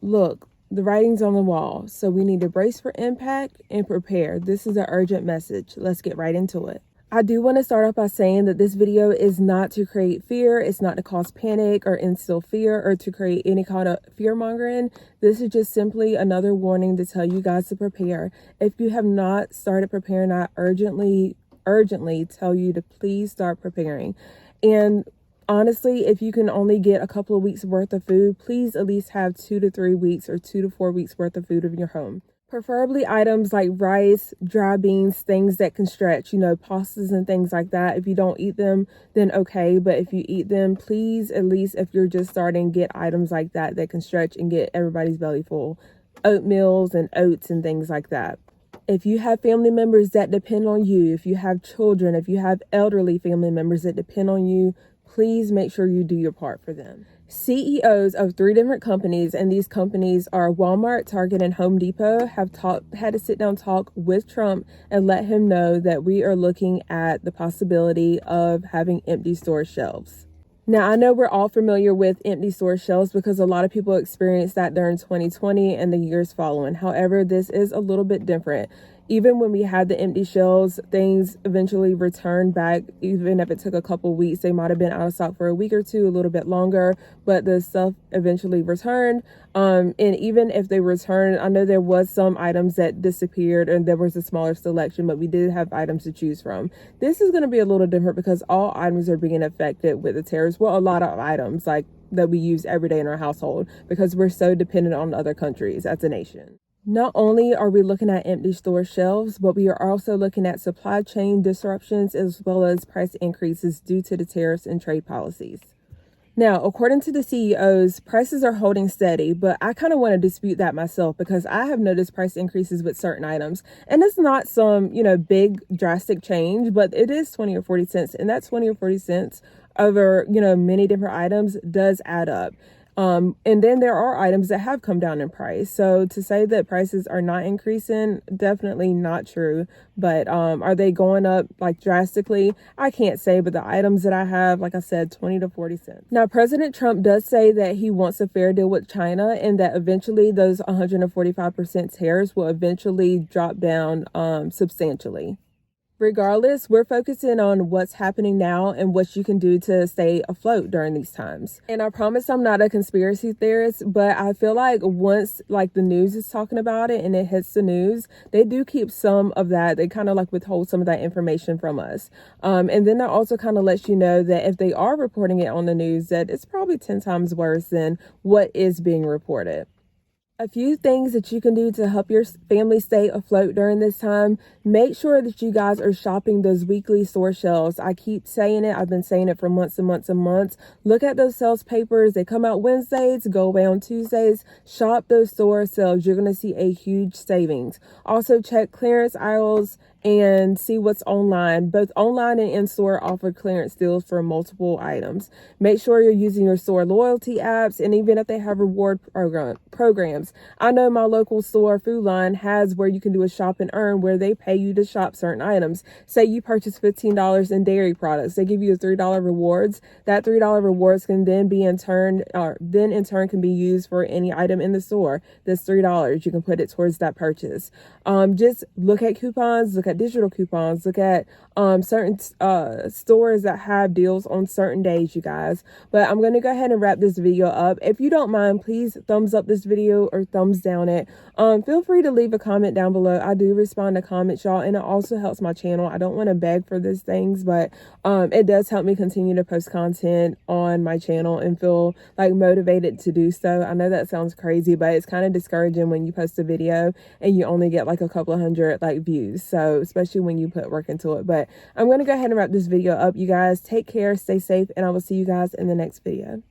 look, the writing's on the wall. So we need to brace for impact and prepare. This is an urgent message. Let's get right into it. I do want to start off by saying that this video is not to create fear. It's not to cause panic or instill fear or to create any kind of fear mongering. This is just simply another warning to tell you guys to prepare. If you have not started preparing, I urgently tell you to please start preparing. And honestly, if you can only get a couple of weeks worth of food, please at least have 2 to 3 weeks or 2 to 4 weeks worth of food in your home. Preferably items like rice, dry beans, things that can stretch, pastas and things like that. If you don't eat them, then okay. But if you eat them, please, at least if you're just starting, get items like that can stretch and get everybody's belly full. Oatmeals and oats and things like that. If you have family members that depend on you, if you have children, if you have elderly family members that depend on you, please make sure you do your part for them. CEOs of 3 different companies, and these companies are Walmart, Target, and Home Depot, have had a sit-down talk with Trump and let him know that we are looking at the possibility of having empty store shelves. Now, I know we're all familiar with empty store shelves because a lot of people experienced that during 2020 and the years following. However, this is a little bit different. Even when we had the empty shelves, things eventually returned back. Even if it took a couple weeks, they might have been out of stock for a week or two, a little bit longer, but the stuff eventually returned. And even if they returned, I know there was some items that disappeared and there was a smaller selection, but we did have items to choose from. This is going to be a little different because all items are being affected with the tariffs. Well, a lot of items like that we use every day in our household because we're so dependent on other countries as a nation. Not only are we looking at empty store shelves, but we are also looking at supply chain disruptions as well as price increases due to the tariffs and trade policies. Now, according to the CEOs, prices are holding steady, but I kind of want to dispute that myself because I have noticed price increases with certain items. And it's not some, big drastic change, but it is 20 or 40 cents. And that 20 or 40 cents over, many different items does add up. And then there are items that have come down in price. So to say that prices are not increasing, definitely not true. But are they going up like drastically? I can't say, but the items that I have, like I said, 20 to 40 cents. Now, President Trump does say that he wants a fair deal with China and that eventually those 145% tariffs will eventually drop down substantially. Regardless, we're focusing on what's happening now and what you can do to stay afloat during these times. And I promise I'm not a conspiracy theorist, but I feel like once the news is talking about it and it hits the news, they do keep some of that. They kind of withhold some of that information from us. And then that also kind of lets you know that if they are reporting it on the news, that it's probably 10 times worse than what is being reported. A few things that you can do to help your family stay afloat during this time. Make sure that you guys are shopping those weekly store shelves. I keep saying it. I've been saying it for months and months and months. Look at those sales papers. They come out Wednesdays, go away on Tuesdays. Shop those store sales. You're going to see a huge savings. Also check clearance aisles and see what's online. Both online and in-store offer clearance deals for multiple items. Make sure you're using your store loyalty apps, and even if they have reward programs. I know my local store, Food Line, has where you can do a shop and earn where they pay you to shop certain items. Say you purchase $15 in dairy products. They give you a $3 rewards. That $3 rewards can then in turn can be used for any item in the store. That's $3. You can put it towards that purchase. Just look at coupons, look at digital coupons, look at certain stores that have deals on certain days, you guys. But I'm going to go ahead and wrap this video up. If you don't mind, please thumbs up this video or thumbs down it. Feel free to leave a comment down below. I do respond to comments, y'all, and it also helps my channel. I don't want to beg for these things, but it does help me continue to post content on my channel and feel motivated to do so. I know that sounds crazy, but it's kind of discouraging when you post a video and you only get a couple of hundred views. So especially when you put work into it. But I'm going to go ahead and wrap this video up, you guys. Take care, stay safe, and I will see you guys in the next video.